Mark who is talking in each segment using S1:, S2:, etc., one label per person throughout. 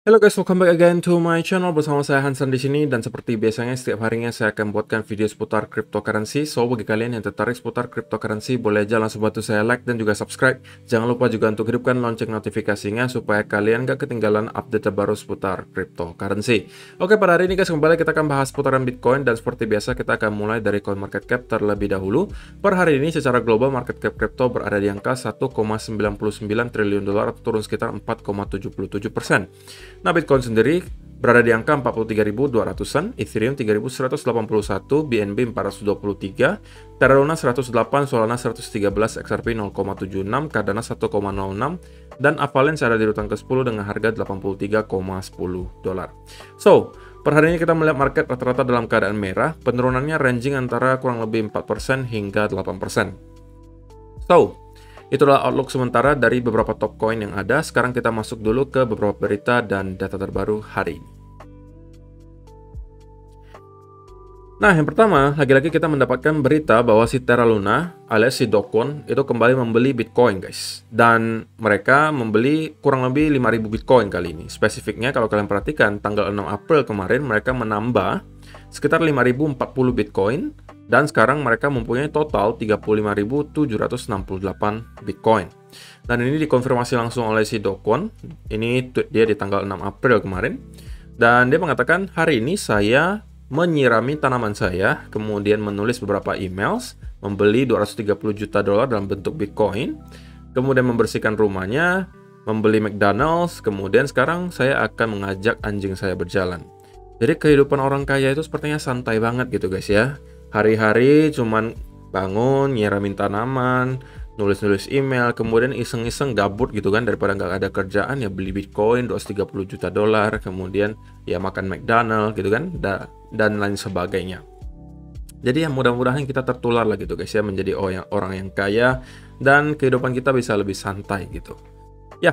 S1: Halo guys, welcome back again to my channel. Bersama saya Hansan di sini, dan seperti biasanya setiap harinya saya akan buatkan video seputar cryptocurrency. So bagi kalian yang tertarik seputar cryptocurrency, boleh aja langsung bantu saya like dan juga subscribe. Jangan lupa juga untuk hidupkan lonceng notifikasinya supaya kalian gak ketinggalan update terbaru seputar cryptocurrency. Oke, pada hari ini guys, kembali kita akan bahas seputaran Bitcoin, dan seperti biasa kita akan mulai dari coin market cap terlebih dahulu. Per hari ini secara global market cap crypto berada di angka 1,99 triliun dolar atau turun sekitar 4,77%. Nah, Bitcoin sendiri berada di angka 43.200-an, Ethereum 3.181, BNB 423, Terra Luna 108, Solana 113, XRP 0,76, Cardano 1,06, dan Avalanche ada di urutan ke-10 dengan harga 83,10 dolar. So, per hari ini kita melihat market rata-rata dalam keadaan merah, penurunannya ranging antara kurang lebih 4% hingga 8%. So, itulah outlook sementara dari beberapa top coin yang ada. Sekarang kita masuk dulu ke beberapa berita dan data terbaru hari ini. Nah, yang pertama, lagi-lagi kita mendapatkan berita bahwa si Terra Luna alias si Do Kwon itu kembali membeli Bitcoin, guys. Dan mereka membeli kurang lebih 5.000 Bitcoin kali ini. Spesifiknya kalau kalian perhatikan, tanggal 6 April kemarin mereka menambah sekitar 5.040 Bitcoin. Dan sekarang mereka mempunyai total 35.768 Bitcoin. Dan ini dikonfirmasi langsung oleh si Do Kwon. Ini tweet dia di tanggal 6 April kemarin. Dan dia mengatakan, hari ini saya menyirami tanaman saya, kemudian menulis beberapa emails, membeli 230 juta dolar dalam bentuk Bitcoin, kemudian membersihkan rumahnya, membeli McDonald's, kemudian sekarang saya akan mengajak anjing saya berjalan. Jadi kehidupan orang kaya itu sepertinya santai banget gitu guys ya. Hari-hari cuman bangun, nyiramin tanaman, nulis-nulis email, kemudian iseng-iseng gabut gitu kan, daripada nggak ada kerjaan ya beli Bitcoin 230 juta dolar, kemudian ya makan McDonald gitu kan, dan lain sebagainya. Jadi ya mudah-mudahan kita tertular lah gitu guys ya, menjadi orang yang kaya dan kehidupan kita bisa lebih santai gitu. Ya.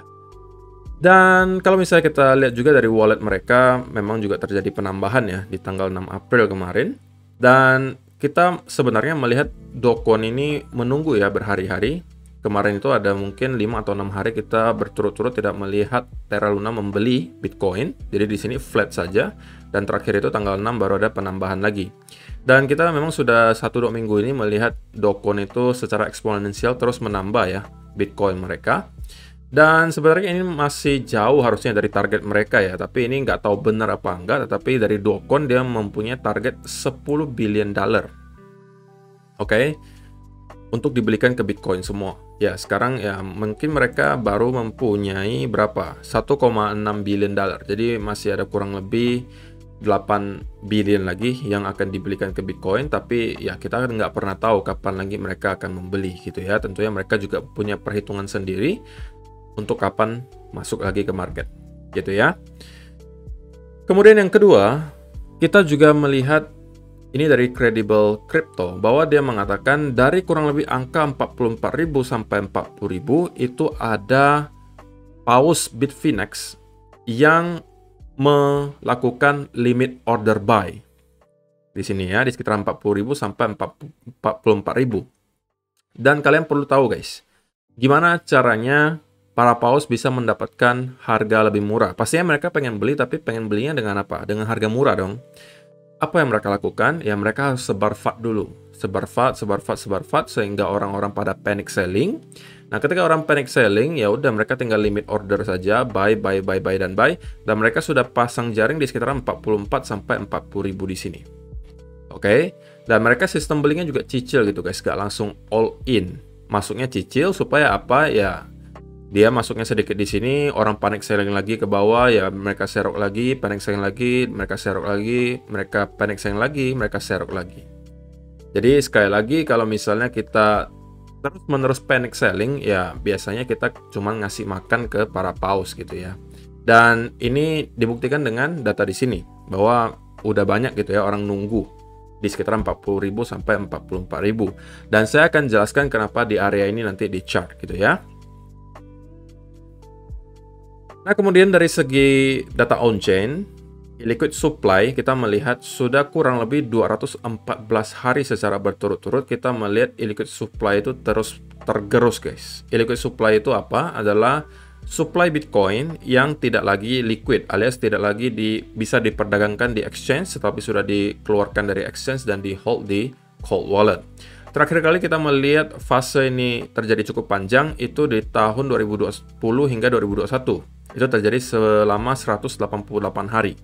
S1: Dan kalau misalnya kita lihat juga dari wallet mereka, memang juga terjadi penambahan ya di tanggal 6 April kemarin. Dan kita sebenarnya melihat Do Kwon ini menunggu ya berhari-hari. Kemarin itu ada mungkin 5 atau 6 hari kita berturut-turut tidak melihat Terra Luna membeli Bitcoin. Jadi di sini flat saja. Dan terakhir itu tanggal 6 baru ada penambahan lagi. Dan kita memang sudah 1-2 minggu ini melihat Do Kwon itu secara eksponensial terus menambah ya Bitcoin mereka. Dan sebenarnya ini masih jauh harusnya dari target mereka ya, tapi ini nggak tahu benar apa enggak, tetapi dari Do Kwon dia mempunyai target 10 billion dollar. Oke, untuk dibelikan ke Bitcoin semua. Ya, sekarang ya mungkin mereka baru mempunyai berapa? 1,6 billion dollar. Jadi masih ada kurang lebih 8 billion lagi yang akan dibelikan ke Bitcoin, tapi ya kita nggak pernah tahu kapan lagi mereka akan membeli gitu ya. Tentunya mereka juga punya perhitungan sendiri untuk kapan masuk lagi ke market, gitu ya. Kemudian yang kedua, kita juga melihat ini dari Credible Crypto, bahwa dia mengatakan dari kurang lebih angka 44.000 sampai 40.000 itu ada paus Bitfinex yang melakukan limit order buy. Di sini ya, di sekitar 40.000 sampai 44.000. Dan kalian perlu tahu guys, gimana caranya para paus bisa mendapatkan harga lebih murah. Pastinya mereka pengen beli, tapi pengen belinya dengan apa? Dengan harga murah dong. Apa yang mereka lakukan? Ya mereka harus sebar FAT dulu. Sebar FAT, sehingga orang-orang pada panic selling. Nah, ketika orang panic selling, ya udah mereka tinggal limit order saja, buy, dan buy. Dan mereka sudah pasang jaring di sekitar 44 sampai 40.000 di sini. Oke? Dan mereka sistem belinya juga cicil gitu guys, gak langsung all in. Masuknya cicil supaya apa? Ya dia masuknya sedikit di sini, orang panik selling lagi ke bawah, ya mereka serok lagi, panik selling lagi, mereka serok lagi, mereka panik selling lagi, mereka serok lagi. Jadi sekali lagi kalau misalnya kita terus-menerus panic selling, ya biasanya kita cuma ngasih makan ke para paus gitu ya. Dan ini dibuktikan dengan data di sini bahwa udah banyak gitu ya orang nunggu di sekitar 40.000 sampai 44.000. Dan saya akan jelaskan kenapa di area ini nanti di chart gitu ya. Nah, kemudian dari segi data on-chain, liquid supply kita melihat sudah kurang lebih 214 hari secara berturut-turut kita melihat liquid supply itu terus tergerus guys. Liquid supply itu apa? Adalah supply Bitcoin yang tidak lagi liquid alias tidak lagi bisa diperdagangkan di exchange, tetapi sudah dikeluarkan dari exchange dan di hold di cold wallet. Terakhir kali kita melihat fase ini terjadi cukup panjang itu di tahun 2020 hingga 2021. Itu terjadi selama 188 hari.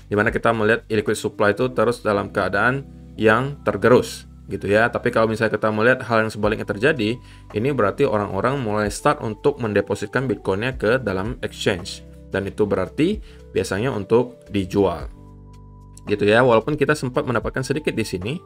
S1: Di mana kita melihat illiquid supply itu terus dalam keadaan yang tergerus gitu ya. Tapi kalau misalnya kita melihat hal yang sebaliknya terjadi, ini berarti orang-orang mulai start untuk mendepositkan Bitcoinnya ke dalam exchange. Dan itu berarti biasanya untuk dijual. Gitu ya, walaupun kita sempat mendapatkan sedikit di sini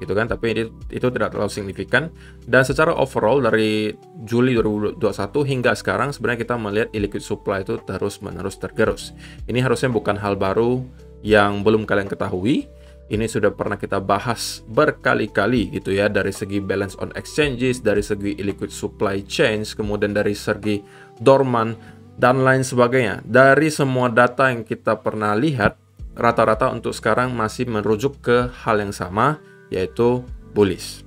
S1: gitu kan, tapi itu tidak terlalu signifikan. Dan secara overall dari Juli 2021 hingga sekarang sebenarnya kita melihat illiquid supply itu terus-menerus tergerus. Ini harusnya bukan hal baru yang belum kalian ketahui. Ini sudah pernah kita bahas berkali-kali gitu ya, dari segi balance on exchanges, dari segi illiquid supply change, kemudian dari segi dormant dan lain sebagainya. Dari semua data yang kita pernah lihat, rata-rata untuk sekarang masih merujuk ke hal yang sama, yaitu bullish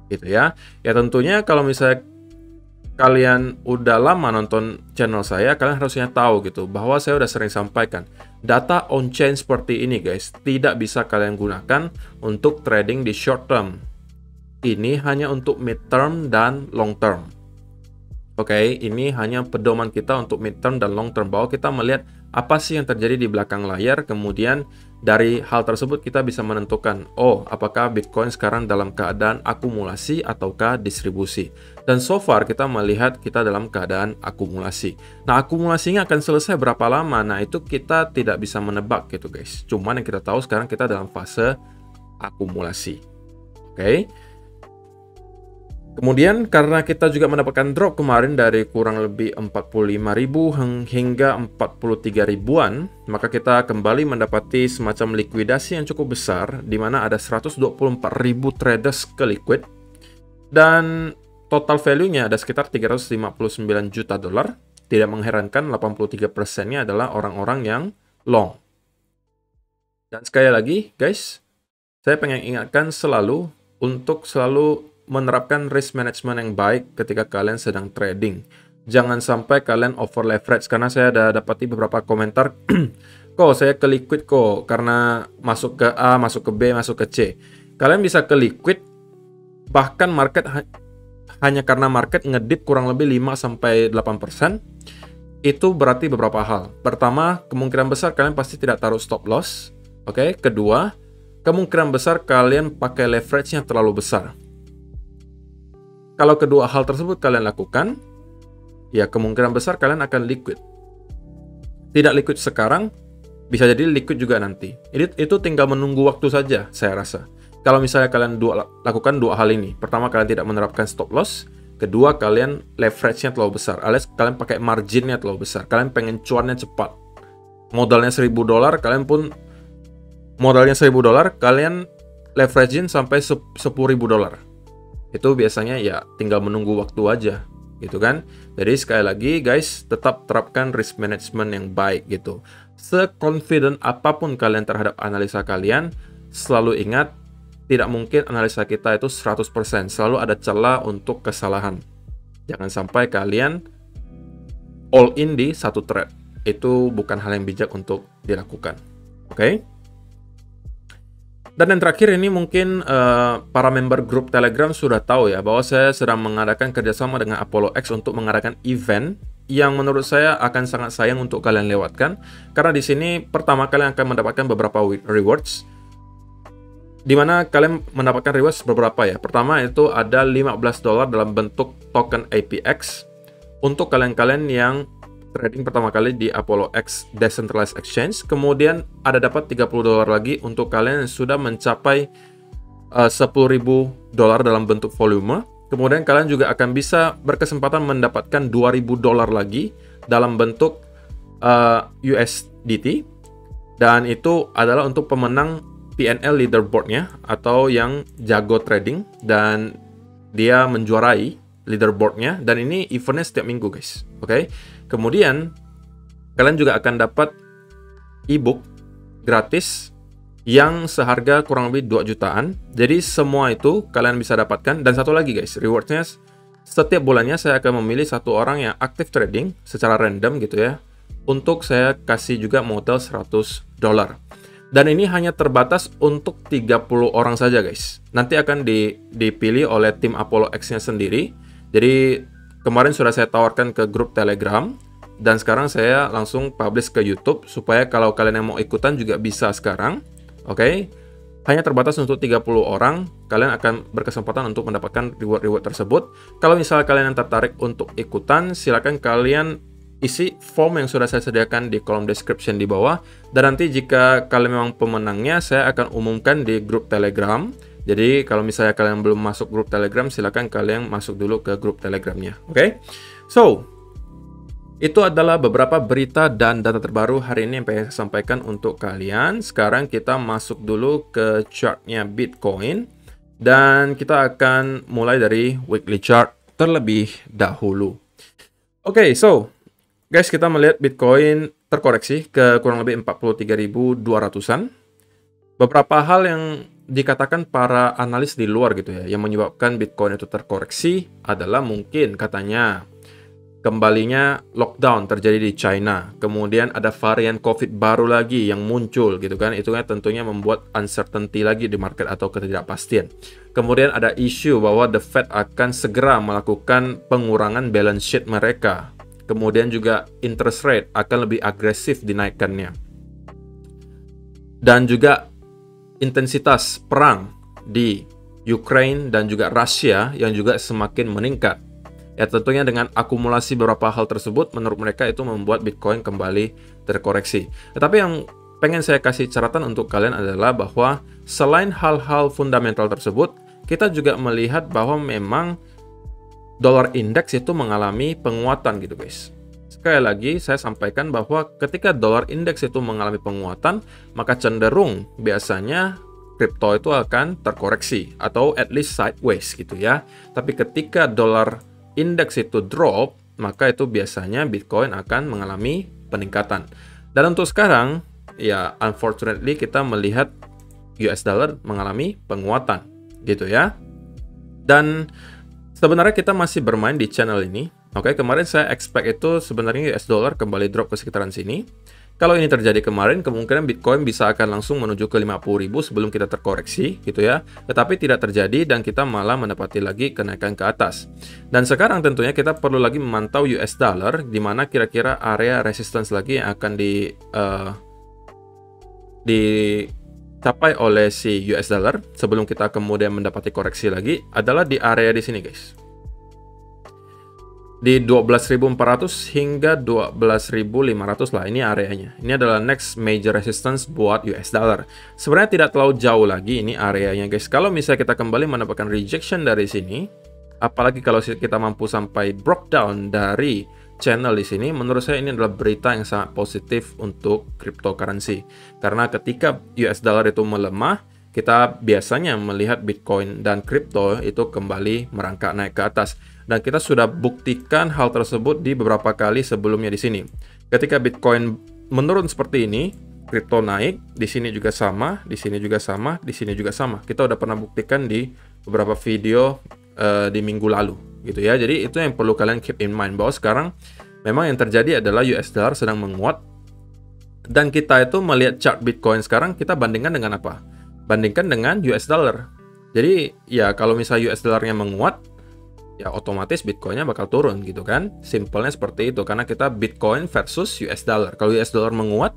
S1: gitu ya. Ya tentunya kalau misalnya kalian udah lama nonton channel saya, kalian harusnya tahu gitu bahwa saya udah sering sampaikan data on-chain seperti ini guys tidak bisa kalian gunakan untuk trading di short term. Ini hanya untuk mid term dan long term. Oke, ini hanya pedoman kita untuk mid term dan long term, bahwa kita melihat apa sih yang terjadi di belakang layar, kemudian dari hal tersebut kita bisa menentukan, oh apakah Bitcoin sekarang dalam keadaan akumulasi ataukah distribusi. Dan so far kita melihat kita dalam keadaan akumulasi. Nah, akumulasinya akan selesai berapa lama? Nah, itu kita tidak bisa menebak gitu guys. Cuman yang kita tahu sekarang kita dalam fase akumulasi. Oke. Kemudian karena kita juga mendapatkan drop kemarin dari kurang lebih 45.000 hingga 43 ribuan, maka kita kembali mendapati semacam likuidasi yang cukup besar di mana ada 124.000 traders ke liquid dan total value-nya ada sekitar 359 juta dolar. Tidak mengherankan 83%-nya adalah orang-orang yang long. Dan sekali lagi guys, saya pengen ingatkan selalu untuk selalu menerapkan risk management yang baik ketika kalian sedang trading. Jangan sampai kalian over leverage, karena saya ada dapati beberapa komentar, kok saya ke liquid kok karena masuk ke A, masuk ke B, masuk ke C. Kalian bisa ke liquid bahkan market hanya karena market ngedip kurang lebih 5-8%. Itu berarti beberapa hal. Pertama, kemungkinan besar kalian pasti tidak taruh stop loss. Oke, kedua, kemungkinan besar kalian pakai leverage-nya terlalu besar. Kalau kedua hal tersebut kalian lakukan, ya kemungkinan besar kalian akan liquid. Tidak liquid sekarang, bisa jadi liquid juga nanti. Itu tinggal menunggu waktu saja, saya rasa. Kalau misalnya kalian lakukan dua hal ini. Pertama, kalian tidak menerapkan stop loss. Kedua, kalian leverage-nya terlalu besar. Alias kalian pakai margin-nya terlalu besar. Kalian pengen cuannya cepat. Modalnya $1.000, kalian pun modalnya $1.000, kalian leverage-in sampai $10.000. Itu biasanya ya tinggal menunggu waktu aja gitu kan. Jadi sekali lagi guys, tetap terapkan risk management yang baik gitu. Se-confident apapun kalian terhadap analisa kalian, selalu ingat tidak mungkin analisa kita itu 100%. Selalu ada celah untuk kesalahan. Jangan sampai kalian all in di satu trade. Itu bukan hal yang bijak untuk dilakukan. Oke? Dan yang terakhir ini mungkin para member grup Telegram sudah tahu ya bahwa saya sedang mengadakan kerjasama dengan Apollo X untuk mengadakan event yang menurut saya akan sangat sayang untuk kalian lewatkan, karena di sini pertama kalian akan mendapatkan beberapa rewards, di mana kalian mendapatkan rewards beberapa ya. Pertama itu ada $15 dalam bentuk token APX untuk kalian-kalian yang trading pertama kali di Apollo X Decentralized Exchange. Kemudian ada dapat $30 lagi untuk kalian yang sudah mencapai $10.000 dalam bentuk volume. Kemudian kalian juga akan bisa berkesempatan mendapatkan $2.000 lagi dalam bentuk USDT. Dan itu adalah untuk pemenang PNL leaderboardnya atau yang jago trading dan dia menjuarai leaderboardnya. Dan ini eventnya setiap minggu guys. Oke. Kemudian kalian juga akan dapat ebook gratis yang seharga kurang lebih 2 jutaan. Jadi semua itu kalian bisa dapatkan. Dan satu lagi guys, rewardnya setiap bulannya saya akan memilih satu orang yang aktif trading secara random gitu ya, untuk saya kasih juga modal $100. Dan ini hanya terbatas untuk 30 orang saja guys. Nanti akan dipilih oleh tim Apollo X-nya sendiri. Jadi kemarin sudah saya tawarkan ke grup Telegram, dan sekarang saya langsung publish ke YouTube supaya kalau kalian yang mau ikutan juga bisa sekarang. Oke. Hanya terbatas untuk 30 orang, kalian akan berkesempatan untuk mendapatkan reward-reward tersebut. Kalau misalnya kalian yang tertarik untuk ikutan, silakan kalian isi form yang sudah saya sediakan di kolom description di bawah. Dan nanti jika kalian memang pemenangnya, saya akan umumkan di grup Telegram. Jadi kalau misalnya kalian belum masuk grup Telegram, silakan kalian masuk dulu ke grup Telegramnya. Oke? So, itu adalah beberapa berita dan data terbaru hari ini yang pengen saya sampaikan untuk kalian. Sekarang kita masuk dulu ke chartnya Bitcoin. Dan kita akan mulai dari weekly chart terlebih dahulu. Oke, so guys, kita melihat Bitcoin terkoreksi ke kurang lebih 43.200-an. Beberapa hal yang dikatakan para analis di luar gitu ya, yang menyebabkan Bitcoin itu terkoreksi adalah mungkin katanya kembalinya lockdown terjadi di China. Kemudian ada varian COVID baru lagi yang muncul gitu kan. Itu tentunya membuat uncertainty lagi di market atau ketidakpastian. Kemudian ada isu bahwa The Fed akan segera melakukan pengurangan balance sheet mereka. Kemudian juga interest rate akan lebih agresif dinaikkannya. Dan juga intensitas perang di Ukraine dan juga Rusia yang juga semakin meningkat. Ya tentunya dengan akumulasi beberapa hal tersebut, menurut mereka itu membuat Bitcoin kembali terkoreksi. Tetapi yang pengen saya kasih catatan untuk kalian adalah bahwa selain hal-hal fundamental tersebut, kita juga melihat bahwa memang dollar index itu mengalami penguatan gitu guys. Sekali lagi saya sampaikan bahwa ketika dollar index itu mengalami penguatan, maka cenderung biasanya kripto itu akan terkoreksi atau at least sideways gitu ya. Tapi ketika dollar indeks itu drop, maka itu biasanya Bitcoin akan mengalami peningkatan. Dan untuk sekarang, ya unfortunately kita melihat US dollar mengalami penguatan, gitu ya. Dan sebenarnya kita masih bermain di channel ini. Oke, kemarin saya expect itu sebenarnya US dollar kembali drop ke sekitaran sini. Kalau ini terjadi kemarin, kemungkinan Bitcoin bisa akan langsung menuju ke 50.000 sebelum kita terkoreksi, gitu ya. Tetapi tidak terjadi dan kita malah mendapati lagi kenaikan ke atas. Dan sekarang tentunya kita perlu lagi memantau US dollar, di mana kira-kira area resistance lagi yang akan dicapai oleh si US dollar sebelum kita kemudian mendapati koreksi lagi adalah di area di sini, guys. Di 12.400 hingga 12.500 lah, ini areanya. Ini adalah next major resistance buat US dollar. Sebenarnya tidak terlalu jauh lagi ini areanya guys. Kalau misalnya kita kembali mendapatkan rejection dari sini, apalagi kalau kita mampu sampai break down dari channel di sini, menurut saya ini adalah berita yang sangat positif untuk cryptocurrency. Karena ketika US dollar itu melemah, kita biasanya melihat Bitcoin dan kripto itu kembali merangkak naik ke atas. Dan kita sudah buktikan hal tersebut di beberapa kali sebelumnya di sini. Ketika Bitcoin menurun seperti ini, kripto naik, di sini juga sama, di sini juga sama, di sini juga sama. Kita udah pernah buktikan di beberapa video di minggu lalu, gitu ya. Jadi itu yang perlu kalian keep in mind, bahwa sekarang memang yang terjadi adalah US dollar sedang menguat. Dan kita itu melihat chart Bitcoin sekarang, kita bandingkan dengan apa? Bandingkan dengan US dollar. Jadi ya kalau misalnya US dollarnya menguat, ya otomatis Bitcoinnya bakal turun gitu kan. Simpelnya seperti itu, karena kita Bitcoin versus US dollar. Kalau US dollar menguat,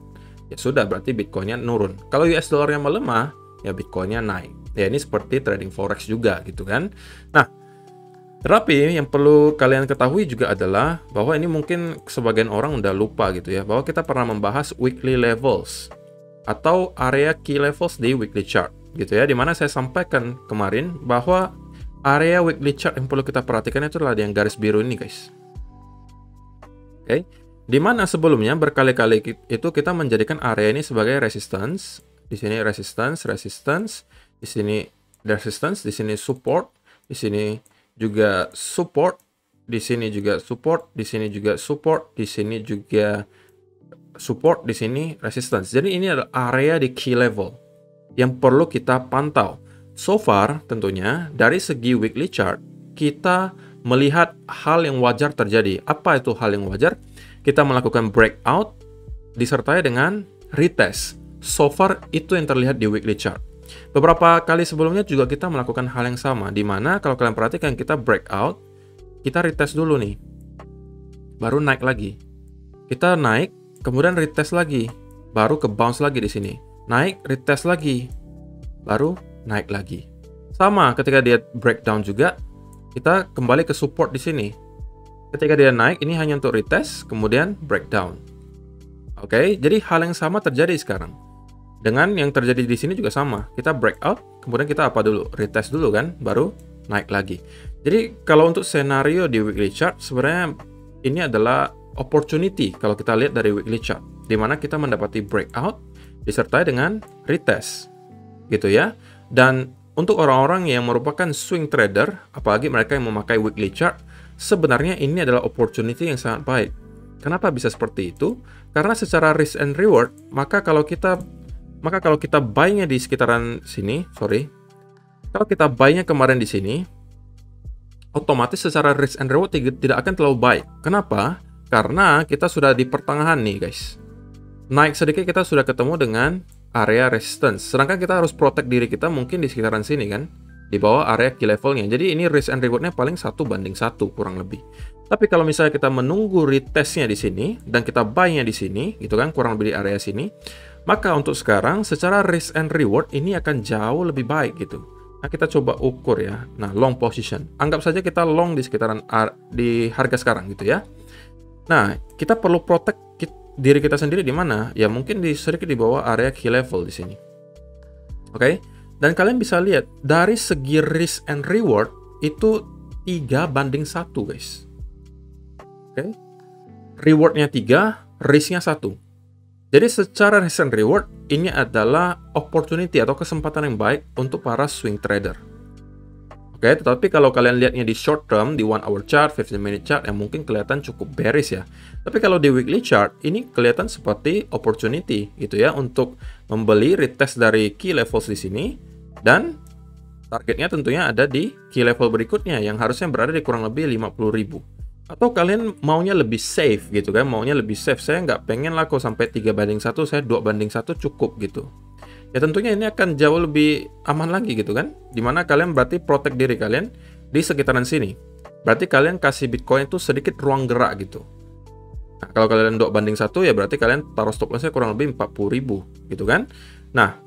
S1: ya sudah berarti Bitcoinnya nurun. Kalau US dollarnya melemah, ya Bitcoinnya naik. Ya ini seperti trading forex juga gitu kan. Nah, tetapi yang perlu kalian ketahui juga adalah bahwa ini mungkin sebagian orang udah lupa gitu ya, bahwa kita pernah membahas weekly levels atau area key levels di weekly chart gitu ya, dimana saya sampaikan kemarin bahwa area weekly chart yang perlu kita perhatikan itu adalah yang garis biru ini guys. Oke, dimana sebelumnya berkali-kali itu kita menjadikan area ini sebagai resistance. Di sini resistance, di sini resistance, di sini support, di sini juga support, di sini juga support, di sini juga support, di sini juga support, di sini resistance. Jadi ini adalah area di key level yang perlu kita pantau. So far tentunya dari segi weekly chart kita melihat hal yang wajar terjadi. Apa itu hal yang wajar? Kita melakukan breakout disertai dengan retest. So far itu yang terlihat di weekly chart. Beberapa kali sebelumnya juga kita melakukan hal yang sama, di mana kalau kalian perhatikan kita breakout, kita retest dulu nih, baru naik lagi. Kita naik, kemudian retest lagi, baru ke bounce lagi di sini. Naik, retest lagi, baru naik lagi. Sama ketika dia breakdown juga, kita kembali ke support di sini. Ketika dia naik, ini hanya untuk retest, kemudian breakdown. Oke, jadi hal yang sama terjadi sekarang. Dengan yang terjadi di sini juga sama. Kita breakout, kemudian kita apa dulu? Retest dulu kan, baru naik lagi. Jadi kalau untuk senario di weekly chart, sebenarnya ini adalah opportunity kalau kita lihat dari weekly chart, di mana kita mendapati breakout disertai dengan retest, gitu ya. Dan untuk orang-orang yang merupakan swing trader, apalagi mereka yang memakai weekly chart, sebenarnya ini adalah opportunity yang sangat baik. Kenapa bisa seperti itu? Karena secara risk and reward, maka kalau kita buy-nya di sekitaran sini, kalau kita buy-nya kemarin di sini, otomatis secara risk and reward tidak akan terlalu baik. Kenapa? Karena kita sudah di pertengahan nih, guys. Naik sedikit kita sudah ketemu dengan area resistance. Sedangkan kita harus protect diri kita mungkin di sekitaran sini kan, di bawah area key levelnya. Jadi ini risk and reward-nya paling 1:1 kurang lebih. Tapi kalau misalnya kita menunggu retest-nya di sini dan kita buy-nya di sini, gitu kan, kurang lebih di area sini, maka untuk sekarang secara risk and reward ini akan jauh lebih baik gitu. Nah, kita coba ukur ya. Nah, long position. Anggap saja kita long di sekitaran di harga sekarang gitu ya. Nah, kita perlu protect diri kita sendiri di mana? Ya mungkin sedikit di bawah area key level di sini. Oke? Dan kalian bisa lihat dari segi risk and reward itu 3:1, guys. Oke? Rewardnya 3, risknya 1. Jadi secara risk and reward, ini adalah opportunity atau kesempatan yang baik untuk para swing trader. Oke, tetapi kalau kalian lihatnya di short term, di 1 hour chart, 15 minute chart, yang mungkin kelihatan cukup bearish ya. Tapi kalau di weekly chart, ini kelihatan seperti opportunity gitu ya, untuk membeli retest dari key levels di sini, dan targetnya tentunya ada di key level berikutnya, yang harusnya berada di kurang lebih 50.000. Atau kalian maunya lebih safe gitu kan, maunya lebih safe, saya nggak pengen lah kok sampai 3:1, saya 2:1 cukup gitu. Ya tentunya ini akan jauh lebih aman lagi gitu kan, dimana kalian berarti protect diri kalian di sekitaran sini. Berarti kalian kasih Bitcoin itu sedikit ruang gerak gitu. Nah, kalau kalian 2:1 ya berarti kalian taruh stop loss-nya kurang lebih 40.000 gitu kan. Nah,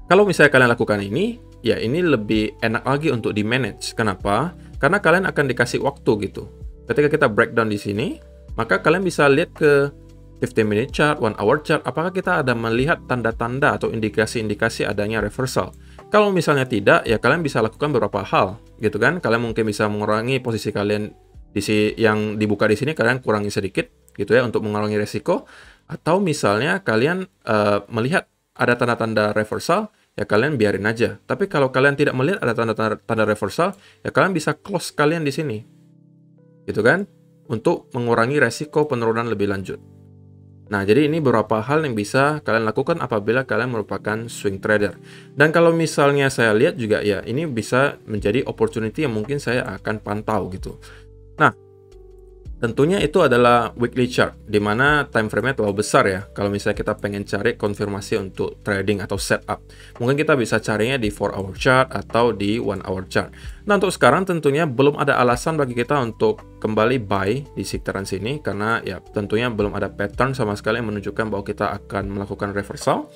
S1: kalau misalnya kalian lakukan ini, ya ini lebih enak lagi untuk di manage. Kenapa? Karena kalian akan dikasih waktu gitu. Ketika kita breakdown di sini, maka kalian bisa lihat ke 15 minute chart, 1 hour chart, apakah kita ada melihat tanda-tanda atau indikasi-indikasi adanya reversal. Kalau misalnya tidak, ya kalian bisa lakukan beberapa hal, gitu kan. Kalian mungkin bisa mengurangi posisi kalian yang dibuka di sini, kalian kurangi sedikit, gitu ya, untuk mengurangi resiko. Atau misalnya kalian melihat ada tanda-tanda reversal, ya kalian biarin aja. Tapi kalau kalian tidak melihat ada tanda-tanda reversal, ya kalian bisa close kalian di sini. Gitu kan, untuk mengurangi resiko penurunan lebih lanjut. Nah, jadi ini beberapa hal yang bisa kalian lakukan apabila kalian merupakan swing trader. Dan kalau misalnya saya lihat juga ya, ini bisa menjadi opportunity yang mungkin saya akan pantau gitu. Nah, tentunya itu adalah weekly chart, di mana time frame-nya terlalu besar ya. Kalau misalnya kita pengen cari konfirmasi untuk trading atau setup, mungkin kita bisa carinya di 4 hour chart atau di 1 hour chart. Nah, untuk sekarang tentunya belum ada alasan bagi kita untuk kembali buy di sekitaran sini, karena ya tentunya belum ada pattern sama sekali yang menunjukkan bahwa kita akan melakukan reversal.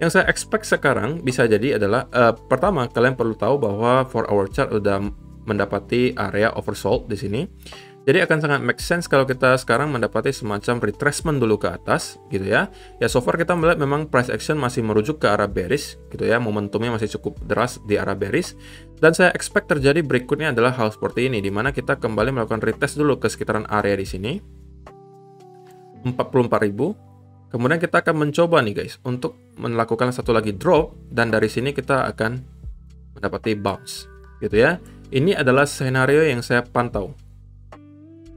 S1: Yang saya expect sekarang bisa jadi adalah, pertama, kalian perlu tahu bahwa 4 hour chart udah mendapati area oversold di sini. Jadi akan sangat make sense kalau kita sekarang mendapati semacam retracement dulu ke atas gitu ya. Ya so far kita melihat memang price action masih merujuk ke arah bearish gitu ya. Momentumnya masih cukup deras di arah bearish. Dan saya expect terjadi berikutnya adalah hal seperti ini, di mana kita kembali melakukan retest dulu ke sekitaran area di sini 44.000. Kemudian kita akan mencoba nih guys untuk melakukan satu lagi drop, dan dari sini kita akan mendapati bounce gitu ya. Ini adalah skenario yang saya pantau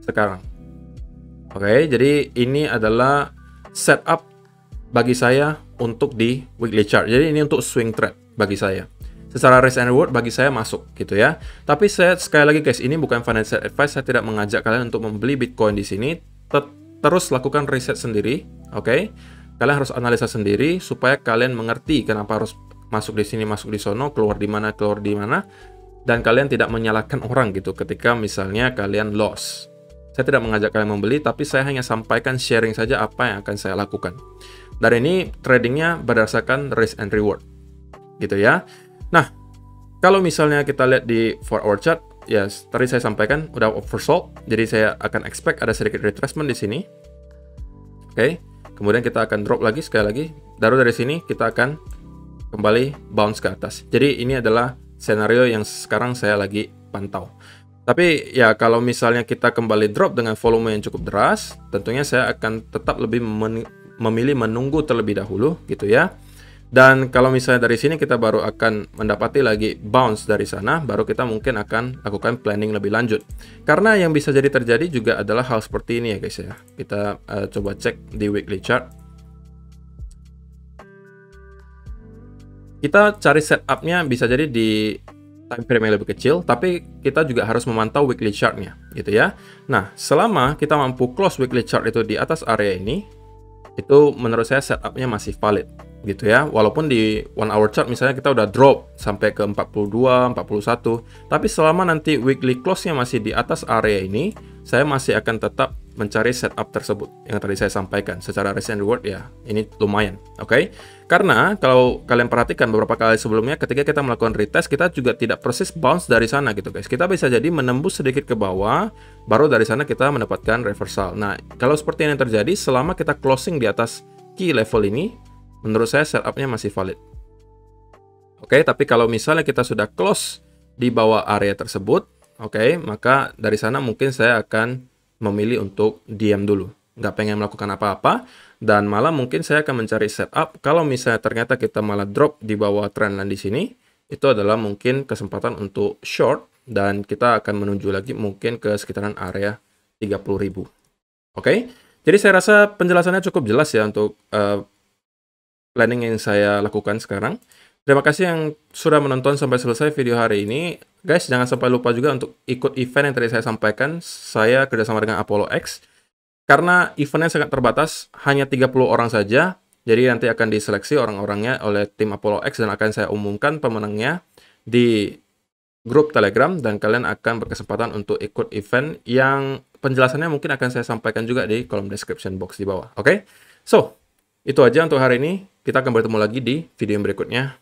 S1: sekarang. Oke, jadi ini adalah setup bagi saya untuk di weekly chart. Jadi ini untuk swing trade bagi saya. secara risk and reward bagi saya masuk gitu ya. Tapi saya sekali lagi guys, ini bukan financial advice, saya tidak mengajak kalian untuk membeli Bitcoin di sini. Terus lakukan riset sendiri, oke? Kalian harus analisa sendiri supaya kalian mengerti kenapa harus masuk di sini, masuk di sono, keluar di mana, dan kalian tidak menyalahkan orang gitu ketika misalnya kalian loss. Saya tidak mengajak kalian membeli, tapi saya hanya sampaikan sharing saja apa yang akan saya lakukan. Dan ini tradingnya berdasarkan risk and reward, gitu ya. Nah, kalau misalnya kita lihat di 4-hour chart, ya tadi saya sampaikan udah oversold, jadi saya akan expect ada sedikit retracement di sini. Oke, kemudian kita akan drop lagi sekali lagi. Baru dari sini kita akan kembali bounce ke atas. Jadi ini adalah skenario yang sekarang saya lagi pantau. Tapi ya kalau misalnya kita kembali drop dengan volume yang cukup deras, tentunya saya akan tetap lebih memilih menunggu terlebih dahulu gitu ya. Dan kalau misalnya dari sini kita baru akan mendapati lagi bounce dari sana, baru kita mungkin akan lakukan planning lebih lanjut. Karena yang bisa jadi terjadi juga adalah hal seperti ini ya guys ya. Kita coba cek di weekly chart. Kita cari setupnya bisa jadi di time frame yang lebih kecil, tapi kita juga harus memantau weekly chartnya gitu ya. Nah, selama kita mampu close weekly chart itu di atas area ini, itu menurut saya setupnya masih valid gitu ya. Walaupun di 1-hour chart misalnya kita udah drop sampai ke 42, 41, tapi selama nanti weekly close-nya masih di atas area ini, saya masih akan tetap mencari setup tersebut yang tadi saya sampaikan. Secara risk and reward ya ini lumayan, oke? Karena kalau kalian perhatikan beberapa kali sebelumnya ketika kita melakukan retest, kita juga tidak persis bounce dari sana gitu guys. Kita bisa jadi menembus sedikit ke bawah, baru dari sana kita mendapatkan reversal. Nah, kalau seperti yang terjadi selama kita closing di atas key level ini, menurut saya setupnya masih valid. Oke, tapi kalau misalnya kita sudah close di bawah area tersebut, oke, maka dari sana mungkin saya akan memilih untuk diam dulu. Nggak pengen melakukan apa-apa, dan malah mungkin saya akan mencari setup. Kalau misalnya ternyata kita malah drop di bawah trendline di sini, itu adalah mungkin kesempatan untuk short, dan kita akan menuju lagi mungkin ke sekitaran area 30.000. Oke, jadi saya rasa penjelasannya cukup jelas ya untuk planning yang saya lakukan sekarang. Terima kasih yang sudah menonton sampai selesai video hari ini. Guys, jangan sampai lupa juga untuk ikut event yang tadi saya sampaikan. Saya kerjasama dengan Apollo X. Karena eventnya sangat terbatas, hanya 30 orang saja. Jadi nanti akan diseleksi orang-orangnya oleh tim Apollo X dan akan saya umumkan pemenangnya di grup Telegram. Dan kalian akan berkesempatan untuk ikut event yang penjelasannya mungkin akan saya sampaikan juga di kolom description box di bawah. Oke? So, itu aja untuk hari ini. Kita akan bertemu lagi di video yang berikutnya.